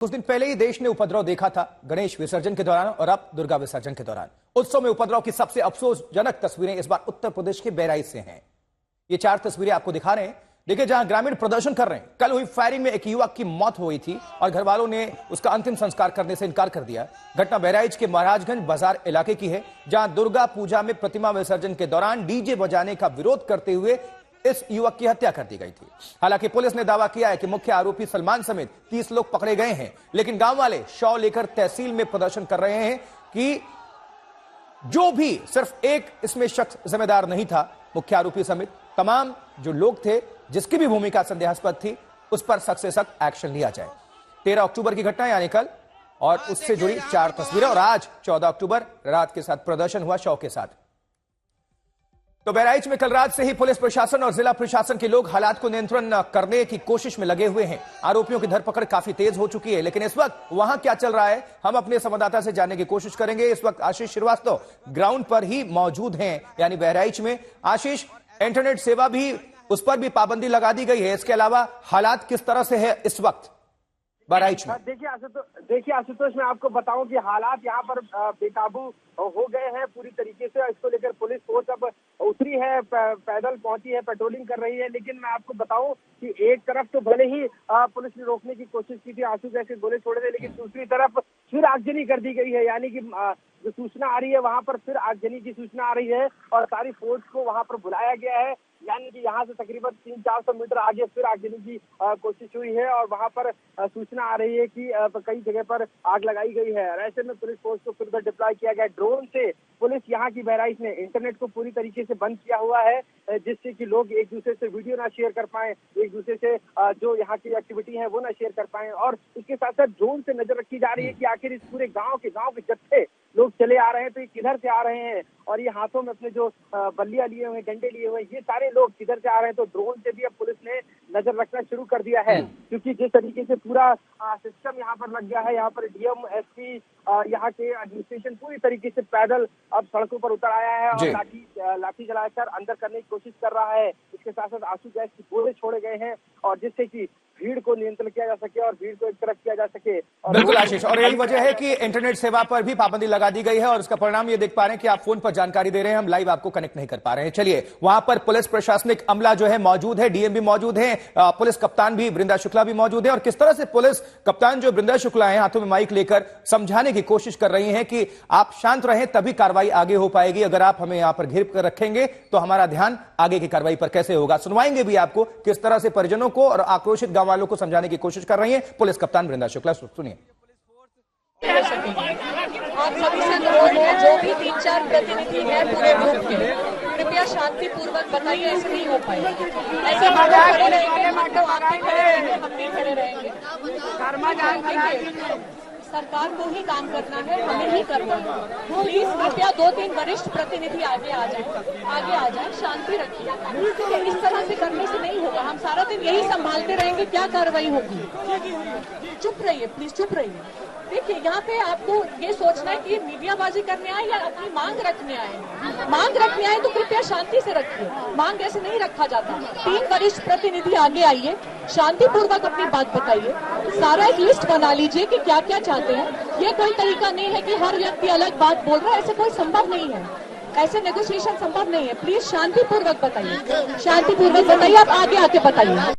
कुछ दिन पहले ही देश ने उपद्रव देखा था गणेश विसर्जन के दौरान और अब दुर्गा विसर्जन के दौरान। उत्सव में उपद्रव की सबसे अफसोसजनक तस्वीरें इस बार उत्तर प्रदेश के बहराइच से हैं। ये 4 तस्वीरें आपको दिखा रहे हैं। देखिए, जहां ग्रामीण प्रदर्शन कर रहे हैं। कल हुई फायरिंग में एक युवक की मौत हुई थी और घर वालों ने उसका अंतिम संस्कार करने से इनकार कर दिया। घटना बहराइच के महाराजगंज बाजार इलाके की है, जहां दुर्गा पूजा में प्रतिमा विसर्जन के दौरान डीजे बजाने का विरोध करते हुए इस युवक की हत्या कर दी गई थी। हालांकि पुलिस ने दावा किया है कि मुख्य आरोपी सलमान समेत 30 लोग पकड़े गए हैं, लेकिन गांव वाले शव लेकर तहसील में प्रदर्शन कर रहे हैं कि जो भी सिर्फ एक इसमें शख्स जिम्मेदार नहीं था, मुख्य आरोपी समेत तमाम जो लोग थे जिसकी भी भूमिका संदेहास्पद थी, उस पर सख्त से सख्त एक्शन लिया जाए। 13 अक्टूबर की घटना यानी कल, और उससे जुड़ी 4 तस्वीरें। और आज 14 अक्टूबर रात के साथ प्रदर्शन हुआ शव के साथ। तो बहराइच में कल रात से ही पुलिस प्रशासन और जिला प्रशासन के लोग हालात को नियंत्रण करने की कोशिश में लगे हुए हैं। आरोपियों की धरपकड़ काफी तेज हो चुकी है, लेकिन इस वक्त वहां क्या चल रहा है हम अपने संवाददाता से जानने की कोशिश करेंगे। इस वक्त आशीष श्रीवास्तव ग्राउंड पर ही मौजूद हैं, यानी बहराइच में। आशीष, इंटरनेट सेवा भी, उस पर भी पाबंदी लगा दी गई है। इसके अलावा हालात किस तरह से है इस वक्त बहराइच में? देखिए आशुतोष, मैं आपको बताऊं कि हालात यहाँ पर बेकाबू हो गए हैं पूरी तरीके से। इसको लेकर पुलिस फोर्स अब उतरी है, पैदल पहुंची है, पेट्रोलिंग कर रही है। लेकिन मैं आपको बताऊं कि एक तरफ तो भले ही पुलिस ने रोकने की कोशिश की थी, आंसू गैस के गोले छोड़े थे, लेकिन दूसरी तरफ फिर आगजनी कर दी गई है। यानी कि जो सूचना आ रही है वहां पर फिर आगजनी की सूचना आ रही है और सारी फोर्स को वहां पर बुलाया गया है। यानी कि यहाँ से तकरीबन 300-400 मीटर आगे फिर आगजनी की कोशिश हुई है और वहां पर सूचना आ रही है कि कई जगह पर आग लगाई गई है। और ऐसे में पुलिस फोर्स को फिर उधर डिप्लॉय किया गया। ड्रोन से पुलिस यहाँ की बहराइच ने इंटरनेट को पूरी तरीके से बंद किया हुआ है, जिससे कि लोग एक दूसरे से वीडियो ना शेयर कर पाए, एक दूसरे से जो यहाँ की एक्टिविटी है वो ना शेयर कर पाए। और इसके साथ साथ ड्रोन से नजर रखी जा रही है कि आखिर इस पूरे गाँव के जत्थे लोग चले आ रहे हैं तो ये किधर से आ रहे हैं, और ये हाथों में अपने जो बल्लियां लिए हुए, डंडे लिए हुए, ये सारे लोग किधर से आ रहे हैं। तो ड्रोन से भी अब पुलिस ने नजर रखना शुरू कर दिया है, क्योंकि जिस तरीके से पूरा सिस्टम यहाँ पर लग गया है। यहाँ पर डीएम, एसपी, यहाँ के एडमिनिस्ट्रेशन पूरी तरीके से पैदल अब सड़कों पर उतर आया है और लाठी जलाकर अंदर करने की कोशिश कर रहा है। इसके साथ साथ आंसू गैस के गोले छोड़े गए हैं और जिससे कि भीड़ को नियंत्रण किया जा सके और भीड़ को एक तरफ किया जा सके। और बिल्कुल आशीष, और यही वजह है कि इंटरनेट सेवा पर भी पाबंदी लगा दी गई है और इसका परिणाम ये देख पा रहे हैं कि आप फोन पर जानकारी दे रहे हैं, हम लाइव आपको कनेक्ट नहीं कर पा रहे हैं। चलिए, वहां पर पुलिस प्रशासनिक अमला जो है मौजूद है, डीएम भी मौजूद है, पुलिस कप्तान भी वृंदा शुक्ला भी मौजूद है। और किस तरह से पुलिस कप्तान जो वृंदा शुक्ला है हाथों में माइक लेकर समझाने की कोशिश कर रही है कि आप शांत रहें, तभी कार्रवाई आगे हो पाएगी। अगर आप हमें यहां पर घेर कर रखेंगे तो हमारा ध्यान आगे की कार्रवाई पर कैसे होगा। सुनवाएंगे भी आपको किस तरह से परिजनों को और आक्रोशित गांव वालों को समझाने की कोशिश कर रही है पुलिस कप्तान वृंदा शुक्ला। सुनिए। आप सभी से अनुरोध है, जो भी 3-4 प्रतिनिधि है पूरे ग्रुप के, कृपया शांतिपूर्वक बताइए, ऐसे नहीं हो पाएगा। ऐसे हम खड़े रहेंगे तो आप भी खड़े रहेंगे, हम भी खड़े रहेंगे। सरकार को ही काम करना है, हमें ही करना है। प्लीज कृपया 2-3 वरिष्ठ प्रतिनिधि आगे आ जाए, शांति रखिए। इस तरह से करने से नहीं होगा। हम सारा दिन यही संभालते रहेंगे, क्या कार्रवाई होगी? चुप रहिए, प्लीज चुप रहिए। देखिए, यहाँ पे आपको ये सोचना है कि मीडियाबाजी करने आए या अपनी मांग रखने आए। मांग रखने आए तो कृपया शांति से रखिए, मांग ऐसे नहीं रखा जाता। 3 वरिष्ठ प्रतिनिधि आगे आइए, शांतिपूर्वक अपनी बात बताइए, सारा एक लिस्ट बना लीजिए कि क्या क्या चाहते हैं। ये कोई तरीका नहीं है कि हर व्यक्ति अलग बात बोल रहा है, ऐसे कोई संभव नहीं है, ऐसे नेगोशिएशन संभव नहीं है। प्लीज शांतिपूर्वक बताइए, शांतिपूर्वक बताइए, आप आगे आके बताइए।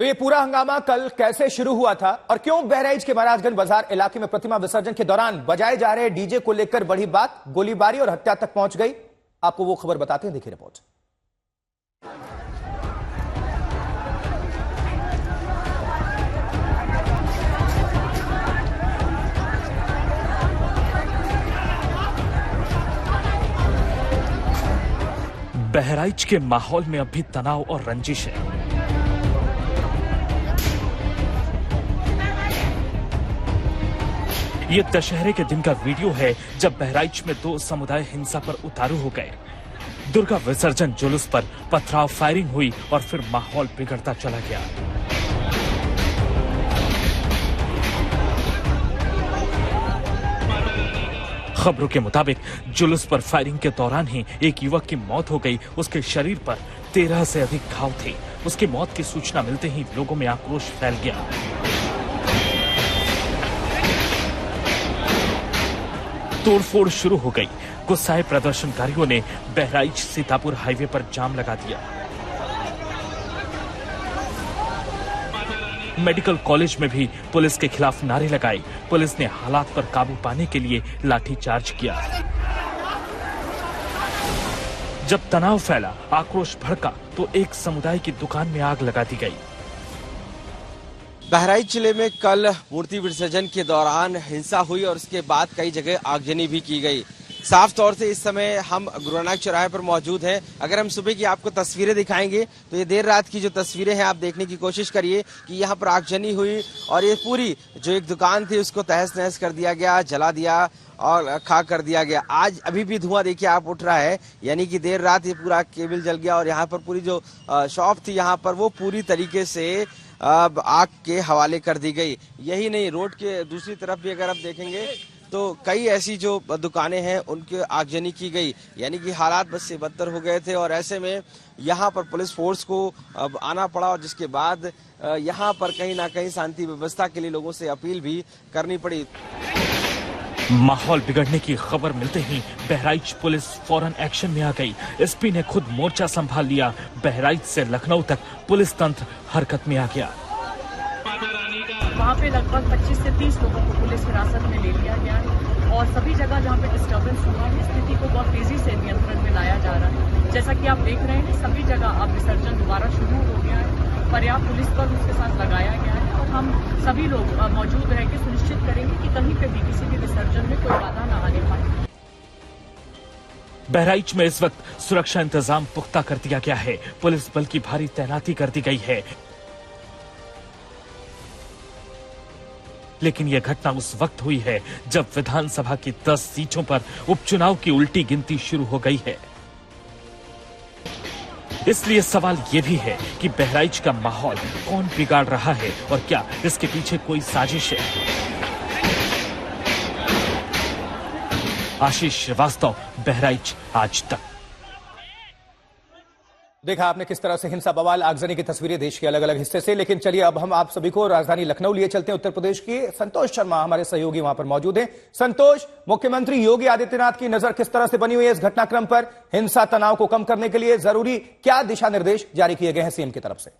तो ये पूरा हंगामा कल कैसे शुरू हुआ था और क्यों बहराइच के महाराजगंज बाजार इलाके में प्रतिमा विसर्जन के दौरान बजाए जा रहे डीजे को लेकर बढ़ी बात, गोलीबारी और हत्या तक पहुंच गई, आपको वो खबर बताते हैं। देखिए रिपोर्ट। बहराइच के माहौल में अभी तनाव और रंजिश है। ये दशहरे के दिन का वीडियो है जब बहराइच में 2 समुदाय हिंसा पर उतारू हो गए। दुर्गा विसर्जन जुलूस पर पथराव, फायरिंग हुई और फिर माहौल बिगड़ता चला गया। खबरों के मुताबिक जुलूस पर फायरिंग के दौरान ही एक युवक की मौत हो गई। उसके शरीर पर 13 से अधिक घाव थे। उसकी मौत की सूचना मिलते ही लोगों में आक्रोश फैल गया। तोड़फोड़ शुरू हो गई। गुस्साए प्रदर्शनकारियों ने बहराइच सीतापुर हाईवे पर जाम लगा दिया। मेडिकल कॉलेज में भी पुलिस के खिलाफ नारे लगाए। पुलिस ने हालात पर काबू पाने के लिए लाठीचार्ज किया। जब तनाव फैला, आक्रोश भड़का तो एक समुदाय की दुकान में आग लगा दी गई। बहराइच जिले में कल मूर्ति विसर्जन के दौरान हिंसा हुई और उसके बाद कई जगह आगजनी भी की गई। साफ तौर से इस समय हम गुरु नानक चौराहे पर मौजूद हैं। अगर हम सुबह की आपको तस्वीरें दिखाएंगे तो ये देर रात की जो तस्वीरें हैं आप देखने की कोशिश करिए कि यहाँ पर आगजनी हुई और ये पूरी जो एक दुकान थी उसको तहस नहस कर दिया गया, जला दिया और खाक कर दिया गया। आज अभी भी धुआं देखिए आप उठ रहा है, यानी कि देर रात ये पूरा केबल जल गया और यहाँ पर पूरी जो शॉप थी यहाँ पर वो पूरी तरीके से आग के हवाले कर दी गई। यही नहीं, रोड के दूसरी तरफ भी अगर आप देखेंगे तो कई ऐसी जो दुकानें हैं उनके आगजनी की गई, यानी कि हालात बस से बदतर हो गए थे और ऐसे में यहाँ पर पुलिस फोर्स को अब आना पड़ा और जिसके बाद यहाँ पर कहीं ना कहीं शांति व्यवस्था के लिए लोगों से अपील भी करनी पड़ी। माहौल बिगड़ने की खबर मिलते ही बहराइच पुलिस फौरन एक्शन में आ गई। एसपी ने खुद मोर्चा संभाल लिया। बहराइच से लखनऊ तक पुलिस तंत्र हरकत में आ गया। वहाँ पे लगभग 25 से 30 लोगों को पुलिस हिरासत में ले लिया गया है और सभी जगह जहाँ पे डिस्टर्बेंस हुआ है स्थिति को बहुत तेजी से नियंत्रण में लाया जा रहा है। जैसा कि आप देख रहे हैं सभी जगह अब विसर्जन दोबारा शुरू हो गया है। पर्याप्त पुलिस बल उसके साथ लगाया गया है और हम सभी लोग मौजूद रह के सुनिश्चित करेंगे कि कहीं पे भी किसी भी विसर्जन में कोई बाधा न आने पाए। बहराइच में इस वक्त सुरक्षा इंतजाम पुख्ता कर दिया गया है। पुलिस बल की भारी तैनाती कर दी गई है। लेकिन यह घटना उस वक्त हुई है जब विधानसभा की 10 सीटों पर उपचुनाव की उल्टी गिनती शुरू हो गई है। इसलिए सवाल यह भी है कि बहराइच का माहौल कौन बिगाड़ रहा है और क्या इसके पीछे कोई साजिश है। आशीष श्रीवास्तव, बहराइच आज तक। देखा आपने किस तरह से हिंसा, बवाल, आगजनी की तस्वीरें देश के अलग अलग हिस्से से। लेकिन चलिए अब हम आप सभी को राजधानी लखनऊ लिए चलते हैं। उत्तर प्रदेश के संतोष शर्मा हमारे सहयोगी वहां पर मौजूद हैं। संतोष, मुख्यमंत्री योगी आदित्यनाथ की नजर किस तरह से बनी हुई है इस घटनाक्रम पर? हिंसा तनाव को कम करने के लिए जरूरी क्या दिशा निर्देश जारी किए गए हैं सीएम की तरफ से?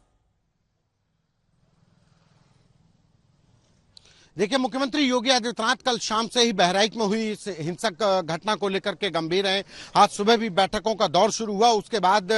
देखिए, मुख्यमंत्री योगी आदित्यनाथ कल शाम से ही बहराइच में हुई इस हिंसक घटना को लेकर के गंभीर हैं। आज सुबह भी बैठकों का दौर शुरू हुआ। उसके बाद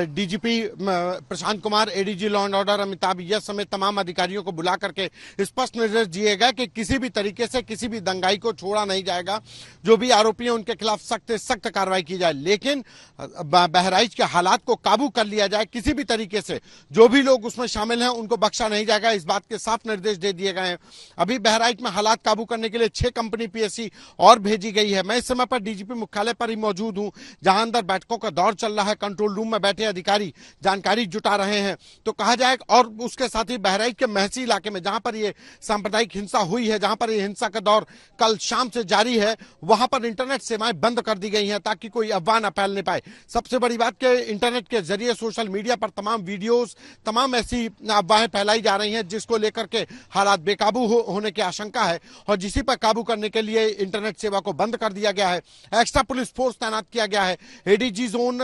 DGP Prashant Kumar, ADG law and order Amitabh Yash समेत तमाम अधिकारियों को बुला करके स्पष्ट निर्देश दिए गए कि किसी भी तरीके से किसी भी दंगाई को छोड़ा नहीं जाएगा। जो भी आरोपी हैं उनके खिलाफ सख्त से सख्त कार्रवाई की जाए, लेकिन बहराइच के हालात को काबू कर लिया जाए। किसी भी तरीके से जो भी लोग उसमें शामिल हैं उनको बख्शा नहीं जाएगा, इस बात के साफ निर्देश दे दिए गए हैं। अभी बहराइच में हालात काबू करने के लिए 6 कंपनी पीएससी और भेजी गई है। मैं इस समय पर डीजीपी मुख्यालय पर ही मौजूद हूं, जहां अंदर बैठकों का दौर चल रहा है। कंट्रोल रूम में बैठे अधिकारी जानकारी जुटा रहे हैं। तो कहा जाए, और उसके साथ ही बहराइच के महसी इलाके में जहां पर यह सांप्रदायिक हिंसा हुई है, जहां पर यह हिंसा का दौर कल शाम से जारी है, वहां पर इंटरनेट सेवाएं बंद कर दी गई हैं ताकि कोई अफवाह न फैलने पाए। सबसे बड़ी बात कि इंटरनेट के जरिए सोशल मीडिया पर तमाम वीडियोस, तमाम ऐसी अफवाहें फैलाई जा रही हैं जिसको लेकर के हालात बेकाबू होने की आशंका है और जिसी पर काबू करने के लिए इंटरनेट सेवा को बंद कर दिया गया है। एक्स्ट्रा पुलिस फोर्स तैनात किया गया है। ADG zone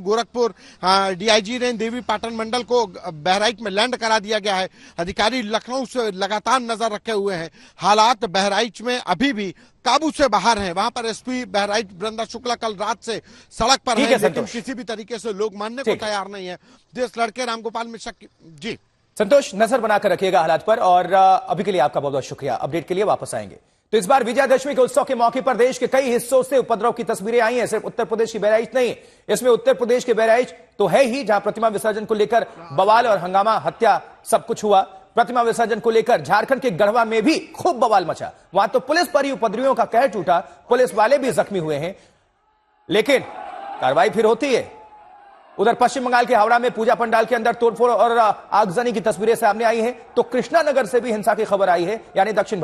Gorakhpur, DIG range Devi Patan Mandal को बहराइच में लैंड करा दिया गया है। अधिकारी लखनऊ से लगातार नजर रखे हुए हैं। हालात बहराइच में अभी भी काबू से बाहर हैं। वहां पर एसपी बहराइच वृंदा शुक्ला कल रात से सड़क पर है, लेकिन किसी भी तरीके से लोग मानने को तैयार नहीं है। देश लड़के रामगोपाल मिश्रा जी। संतोष, नजर बनाकर रखिएगा हालात पर और अभी के लिए आपका बहुत बहुत शुक्रिया। अपडेट के लिए वापस आएंगे। तो इस बार विजयादशमी के उत्सव के मौके पर देश के कई हिस्सों से उपद्रव की तस्वीरें आई हैं। सिर्फ उत्तर प्रदेश की बहराइच नहीं, इसमें उत्तर प्रदेश के बहराइच तो है ही, जहां प्रतिमा विसर्जन को लेकर बवाल और हंगामा, हत्या सब कुछ हुआ। प्रतिमा विसर्जन को लेकर झारखंड के गढ़वा में भी खूब बवाल मचा। वहां तो पुलिस पर ही उपद्रवियों का कहर टूटा, पुलिस वाले भी जख्मी हुए हैं। लेकिन कार्रवाई फिर होती है। उधर पश्चिम बंगाल के हावड़ा में पूजा पंडाल के अंदर तोड़फोड़ और आगजनी की तस्वीरें सामने आई हैं। तो कृष्णानगर से भी हिंसा की खबर आई है, यानी दक्षिण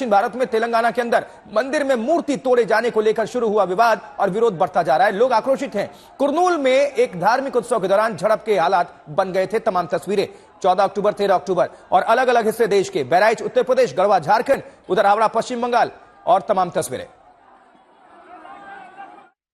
भारत में तेलंगाना के अंदर मंदिर में मूर्ति तोड़े जाने को लेकर शुरू हुआ विवाद और विरोध बढ़ता जा रहा है। लोग आक्रोशित हैं। कुरनूल में एक धार्मिक उत्सव के दौरान झड़प के हालात बन गए थे। तमाम तस्वीरें 14 अक्टूबर, 13 अक्टूबर और अलग अलग हिस्से देश के, बहराइच उत्तर प्रदेश, गढ़वा झारखंड, उधर हावड़ा पश्चिम बंगाल और तमाम तस्वीरें।